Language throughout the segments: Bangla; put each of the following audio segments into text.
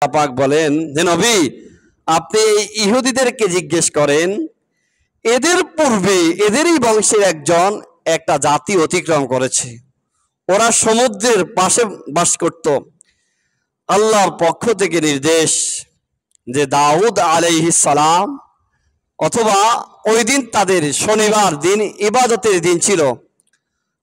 পাক বলেন, হে নবী, আপনি ইহুদিদেরকে জিজ্ঞেস করেন, এদের পূর্বে এদেরই বংশের একজন একটা জাতি অতিক্রম করেছে। ওরা সমুদ্রের পাশে বাস করত। আল্লাহর পক্ষ থেকে নির্দেশ যে দাউদ আলাইহিস সালাম, অথবা ওই দিন তাদের শনিবার দিন ইবাদতের দিন ছিল।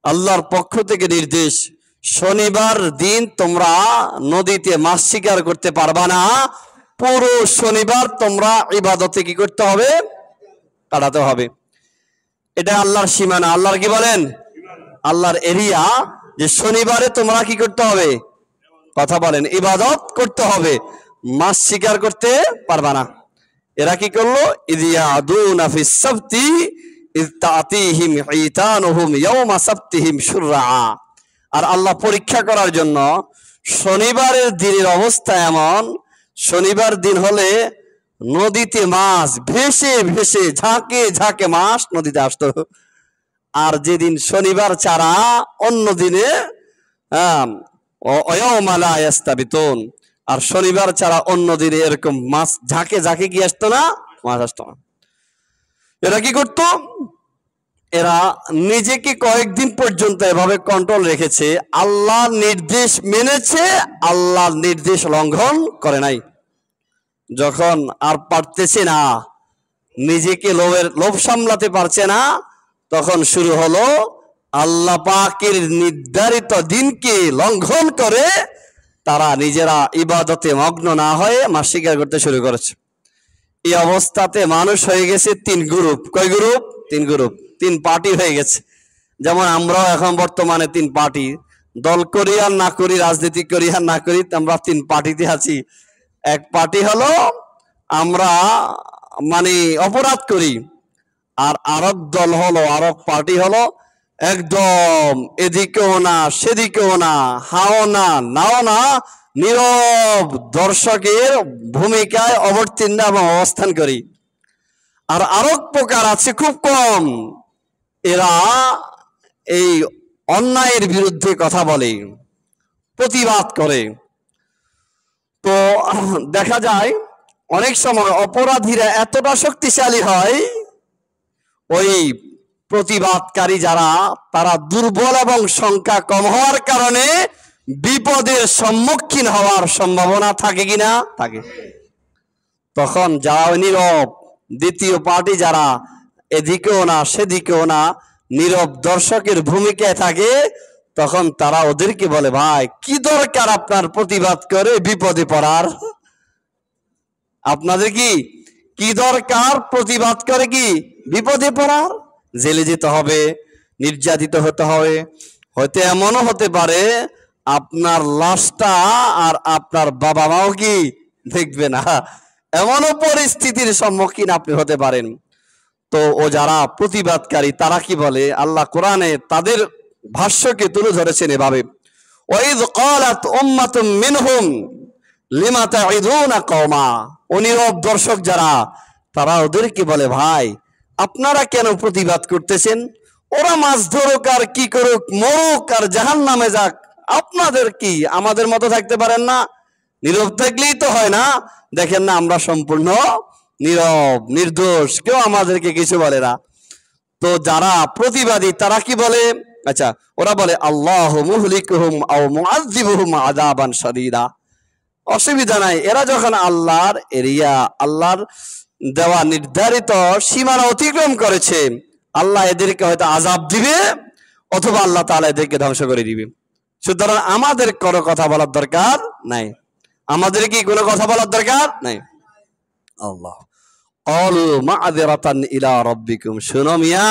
আল্লাহর পক্ষ থেকে নির্দেশ, শনিবার দিন তোমরা নদীতে মাছ শিকার করতে পারবা না। পুরো শনিবার তোমরা ইবাদতে কি করতে হবে? কাটাতে হবে। এটা আল্লাহর সীমানা। আল্লাহর কি বলেন? আল্লাহর এরিয়া, যে শনিবারে তোমরা কি করতে হবে? কথা বলেন, ইবাদত করতে হবে, মাছ শিকার করতে পারবা না। এরা কি করলো? ইদিয়াদুনা ফিস সাবতি ইয তাতিহিম ঈতানুহুম ইয়াওমা সাবতিহিম শুরআ। আর আল্লাহ পরীক্ষা করার জন্য শনিবারের দিনের অবস্থা এমন, শনিবার দিন হলে নদীতে মাছ ভেসে ভেসে ঝাঁকে ঝাঁকে মাছ নদীতে আসতো। আর যেদিন শনিবার ছাড়া অন্য দিনে ওয়াওমা লা ইস্তাবিতুন, আর শনিবার ছাড়া অন্য দিনে এরকম মাছ ঝাঁকে ঝাঁকে কি আসতো না? মাছ আসতো না। এরা কি করত? এরা নিজেকে কয়েকদিন পর্যন্ত এভাবে কন্ট্রোল রেখেছে, আল্লাহর নির্দেশ মেনেছে, আল্লাহর নির্দেশ লঙ্ঘন করে নাই। যখন আর পারতেছে না, নিজেকে লোভ সামলাতে পারছে না, তখন শুরু হলো আল্লাহ পাকের নির্ধারিত দিনকে লঙ্ঘন করে তারা নিজেরা ইবাদতে মগ্ন না হয়ে মাছ শিকার করতে শুরু করেছে। এই অবস্থাতে মানুষ হয়ে গেছে তিন গ্রুপ। কয় গ্রুপ? তিন গ্রুপ, তিন পার্টি হয়ে গেছে। যেমন আমরাও এখন বর্তমানে তিন পার্টি, দল করি আর না করি, রাজনীতি করি আর না করি, আমরা তিন পার্টিতে আছি। এক পার্টি হলো আমরা মানে অপরাধ করি, আর আরেক দল হলো, আরেক পার্টি হলো একদম এদিকেও না সেদিকেও না, হাও না নাও না, নীরব দর্শকের ভূমিকায় অবতীর্ণ এবং অবস্থান করি। আর আরেক প্রকার আছে খুব কম, এরা এই অন্যায়ের বিরুদ্ধে কথা বলে, প্রতিবাদ করে। তো দেখা যায় অনেক সময় অপরাধীরা এতটা শক্তিশালী হয়, ওই প্রতিবাদকারী যারা তারা দুর্বল এবং সংখ্যা কম হওয়ার কারণে বিপদের সম্মুখীন হওয়ার সম্ভাবনা থাকে কিনা? থাকে। তখন যারা নীরব, দ্বিতীয় পার্টি যারা এদিকেও না সেদিকেও না, নীরব দর্শকের ভূমিকায় থাকে, তখন তারা ওদেরকে বলে, ভাই কি দরকার আপনার প্রতিবাদ করে বিপদে পড়ার? আপনাদের কি দরকার প্রতিবাদ করে কি বিপদে পড়ার? জেলে যেতে হবে, নির্যাতিত হতে হবে, হয়তো এমনও হতে পারে আপনার লাশটা আর আপনার বাবা মাও কি দেখবে না, এমনও পরিস্থিতির সম্মুখীন আপনি হতে পারেন। তো ও যারা প্রতিবাদকারী তারা কি বলে? আল্লাহ কোরআনে তাদের ভাষ্যকে তুলে ধরেছেন এভাবে, ওয়াইদ ক্বালাত উম্মাতুম মিনহুম লিমা তাইদুনা কওমা। অনীরব দর্শক যারা, তারা ওদেরকে বলে, ভাই আপনারা কেন প্রতিবাদ করতেছেন? ওরা মাছ ধরুক আর কি করুক, মরুক আর জাহান্নামে যাক, আপনাদের কি আমাদের মতো থাকতে পারেন না? নীরব থাকলেই তো হয় না? দেখেন না আমরা সম্পূর্ণ নীরব, নির্দোষ, কেউ আমাদেরকে কিছু বলে না। তো যারা প্রতিবাদী তারা কি বলে? আচ্ছা, ওরা বলে আল্লাহু মুহলিকুহুম আও মুআযযিবুহুম আযাবান শাদীদা। অসুবিধা নাই, এরা যখন আল্লাহর এরিয়া, আল্লাহর দেওয়া নির্ধারিত সীমানা অতিক্রম করেছে, আল্লাহ এদেরকে হয়তো আযাব দিবে, অথবা আল্লাহ তাআলা এদেরকে ধ্বংস করে দিবে। সুতরাং আমাদের কোনো কথা বলার দরকার নাই। আমাদের কি কোনো কথা বলার দরকার নাই? আল্লাহ ক্বালু মা'যিরাতান ইলা রাব্বিকুম। শুনো মিয়া,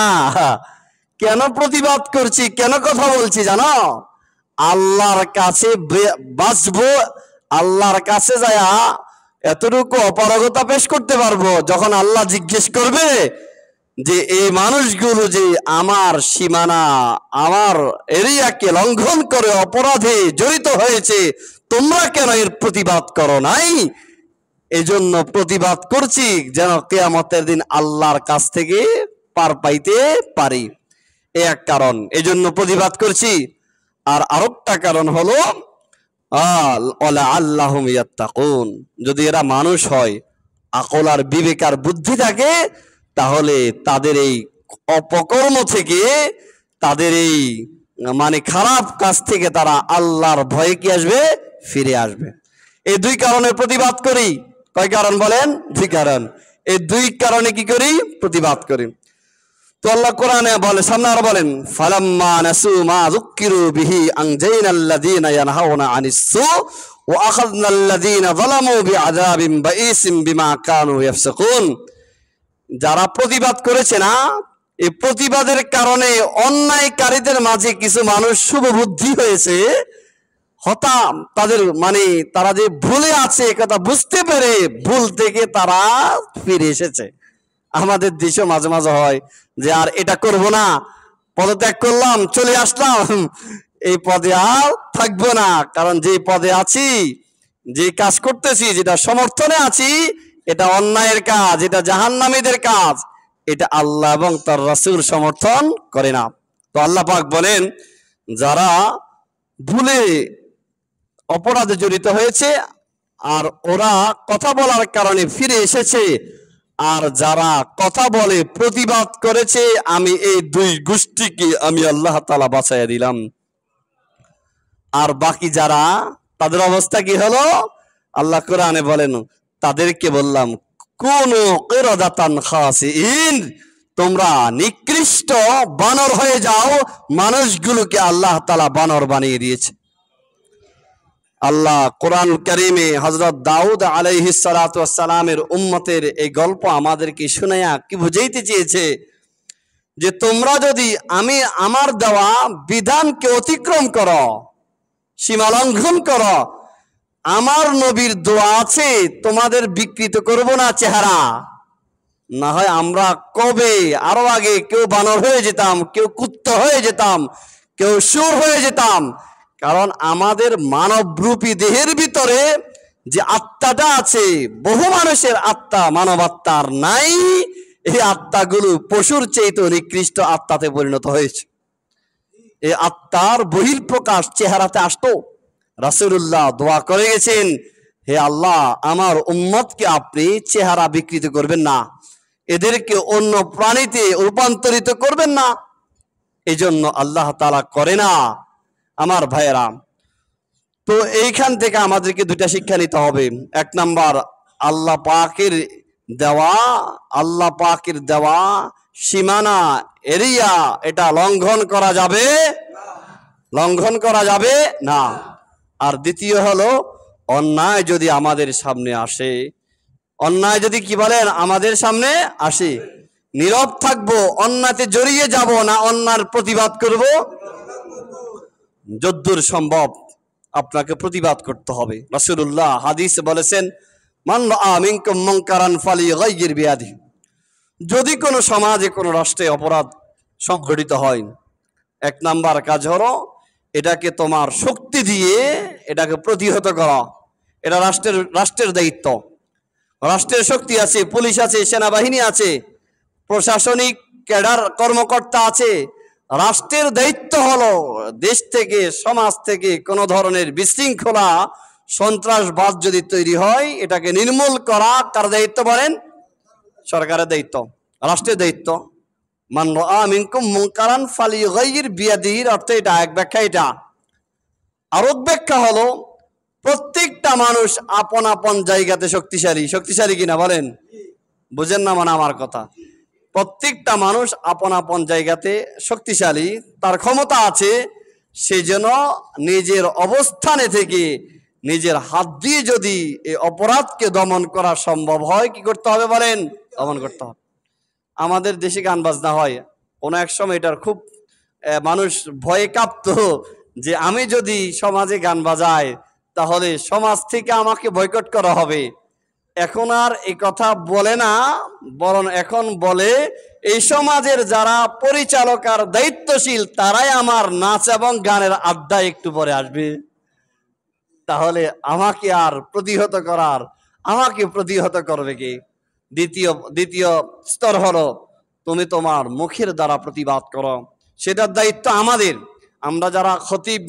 কেন প্রতিবাদ করছি, কেন কথা বলছি জানো? আল্লাহর কাছে বাঁচবো, আল্লাহর কাছে যায়া এতটুকু অপারগতা পেশ করতে পারবো যখন আল্লাহ জিজ্ঞেস করবে যে এই মানুষগুলো যে আমার সীমানা, আমার এরিয়াকে লঙ্ঘন করে অপরাধে জড়িত হয়েছে, তোমরা কেন এর প্রতিবাদ করো নাই? এজন্য প্রতিবাদ করছি যেন কিয়ামতের দিন আল্লাহর কাছ থেকে পার পাইতে পারি, এ এক কারণ, এজন্য প্রতিবাদ করছি। আর আরেকটা কারণ হলো লাআল্লাহুম ইয়াত্তাকুন, যদি এরা মানুষ হয়, আকল আর বিবেক আর বুদ্ধি থাকে, তাহলে তাদের এই অপকর্ম থেকে, তাদের এই মানে খারাপ কাজ থেকে তারা আল্লাহর ভয়ে কি আসবে, ফিরে আসবে। এই দুই কারণে প্রতিবাদ করি। কয় কারণ বলেন? দুই কারণ। এই দুই কারণে কি করি? প্রতিবাদ করি। তো আল্লাহ কোরআনে বলে, সামনে আরো বলেন, ফালাম্মা নাসু মা যুক্কিরু বিহি আনজাইনাল্লাযীনা ইয়ানহাউনা আনিস সু ওয়া আখাযনাল্লাযীনা যালামু বিআযাবিন বাঈসিন বিমা কানু ইয়াফসিকুন। যারা প্রতিবাদ করেছে না, এই প্রতিবাদের কারণে অন্যায়কারীদের মাঝে কিছু মানুষ শুভবুদ্ধি হয়েছে, হঠাৎ তাদের মানে তারা যে ভুলে আছে কথা বুঝতে পেরে ভুল থেকে তারা ফিরে এসেছে। আমাদের দেশে মাঝে মাঝে হয় যে আর এটা করব না, পদত্যাগ করলাম, চলে আসলাম, এই পদে আর থাকবো না, কারণ যে পদে আছি, যে কাজ করতেছি, যেটা সমর্থনে আছি, এটা অন্যায়ের কাজ, এটা জাহান্নামীদের কাজ, এটা আল্লাহ এবং তার রাসূল সমর্থন করে না। তো আল্লাহ পাক বলেন, যারা ভুলে অপরাধে জড়িত হয়েছে আর ওরা কথা বলার কারণে ফিরে এসেছে, আর যারা কথা বলে প্রতিবাদ করেছে, আমি এই দুই গোষ্ঠীকে আমি আল্লাহ তাআলা বাঁচাইয়া দিলাম। আর বাকি যারা, তাদের অবস্থা কি হলো? আল্লাহ কোরআনে বলেন, তাদেরকে বললাম কুনু কিরাদাতান খাসিইন, তোমরা নিকৃষ্ট বানর হয়ে যাও। মানুষগুলোকে আল্লাহ তাআলা বানর বানিয়ে দিয়েছে। আল্লাহ কোরআন কারীমে হযরত দাউদ আলাইহিস সালাতু ওয়াস সালামের উম্মতের এই গল্প আমাদেরকে শুনায়া কি বুঝাইতে চেয়েছে, যে তোমরা যদি আমি আমার দেওয়া বিধানকে অতিক্রম করো, সীমা লঙ্ঘন করো, আমার নবীর দোয়া আছে, তোমাদের বিকৃত করব না চেহারা। না হয় আমরা কবে আরো আগে কেউ বানর হয়ে যেতাম, কেউ কুত্তা হয়ে যেতাম, কেউ সুর হয়ে যেতাম। কারণ আমাদের মানবরূপী দেহের ভিতরে যে আত্মাটা আছে, বহু মানুষের আত্মা মানব আত্মার নাই, এই আত্মাগুলো পশুর চেয়ে নিকৃষ্ট আত্মাতে পরিণত হয়েছে। এই আত্মার বহিঃপ্রকাশ চেহারাতে আসতো। রাসূলুল্লাহ দোয়া করে গেছেন, হে আল্লাহ, আমার উম্মতকে আপনি চেহারা বিকৃত করবেন না, এদেরকে অন্য প্রাণীতে রূপান্তরিত করবেন না। এই জন্য আল্লাহ তাআলা করে না। আমার ভাইয়েরা, তো এইখান থেকে আমাদেরকে দুইটা শিক্ষা নিতে হবে। এক নাম্বার, আল্লাহ পাকের দেওয়া সীমানা, এরিয়া, এটা লঙ্ঘন করা যাবে না। আর দ্বিতীয় হলো, অন্যায় যদি আমাদের সামনে আসে, অন্যায় যদি কি বলেন আমাদের সামনে আসে, নীরব থাকবো, অন্যায়তে জড়িয়ে যাব না, অন্যায়ের প্রতিবাদ করব। যদ্দূর সম্ভব আপনাকে প্রতিবাদ করতে হবে। রাসূলুল্লাহ হাদিসে বলেছেন, মান রাআ মিনকুম মুনকারান ফালিয়ুগাইয়ির বিয়াদিহি, যদি কোনো সমাজে, কোনো রাষ্ট্রে অপরাধ সংঘটিত হয়, এক নাম্বার কাজ হলো এটাকে তোমার শক্তি দিয়ে এটাকে প্রতিহত করা। এটা রাষ্ট্রের দায়িত্ব। রাষ্ট্রের শক্তি আছে, পুলিশ আছে, সেনাবাহিনী আছে, প্রশাসনিক ক্যাডার কর্মকর্তা আছে। রাষ্ট্রের দায়িত্ব হলো দেশ থেকে, সমাজ থেকে কোনো ধরনের বিশৃঙ্খলা, সন্ত্রাসবাদ যদি তৈরি হয়, এটাকে নির্মূল করা কার দায়িত্ব বলেন? সরকারের দায়িত্ব, রাষ্ট্রের দায়িত্ব। মান রাআ মিনকুম মুনকারান ফালিয়ুগাইয়ির বিয়াদিহি, অর্থ এটা এক ব্যাখ্যা। এটা আর এক ব্যাখ্যা হলো, প্রত্যেকটা মানুষ আপন আপন জায়গাতে শক্তিশালী কিনা বলেন? বুঝেন না মানে আমার কথা? প্রত্যেকটা মানুষ আপন আপন জায়গাতে শক্তিশালী, তার ক্ষমতা আছে। সেজন্য নিজের অবস্থানে থেকে নিজের হাত দিয়ে যদি এই অপরাধকে দমন করা সম্ভব হয়, কি করতে হবে বলেন? দমন করতে হবে। আমাদের দেশে গান বাজনা হয়, কোনো এক সময় এটার খুব মানুষ ভয়ে কাঁপতো, যে আমি যদি সমাজে গান বাজাই তাহলে সমাজ থেকে আমাকে বয়কট করা হবে। এখন আর এই কথা বলে না, বরং এখন বলে এই সমাজের যারা পরিচালক আর দায়িত্বশীল, তারাই আমার নাচ এবং গানের আড্ডায় একটু পরে আসবে। তাহলে আমাকে প্রতিহত করবে কে? দ্বিতীয় স্তর হলো, তুমি তোমার মুখের দ্বারা প্রতিবাদ করো, সেটার দায়িত্ব আমাদের। আমরা যারা খতিব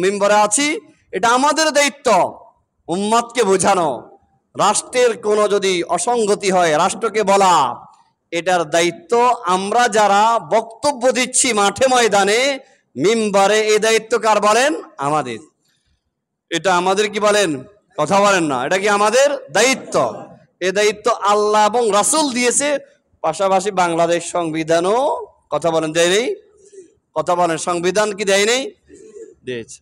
মিম্বরে আছি, এটা আমাদের দায়িত্ব উম্মাদকে বোঝানো। রাষ্ট্রের কোনো যদি অসঙ্গতি হয় রাষ্ট্রকে বলা, এটার দায়িত্ব আমরা যারা বক্তব্য দিচ্ছি মাঠে ময়দানে মিম্বারে, এই দায়িত্ব কার বলেন? আমাদের। এটা আমাদের কি বলেন? কথা বলেন না, এটা কি আমাদের দায়িত্ব? এই দায়িত্ব আল্লাহ এবং রাসূল দিয়েছে, পাশাপাশি বাংলাদেশ সংবিধানও কথা বলেন দেয় নেই? কথা বলেন, সংবিধান কি দেয় নেই? দিয়েছে।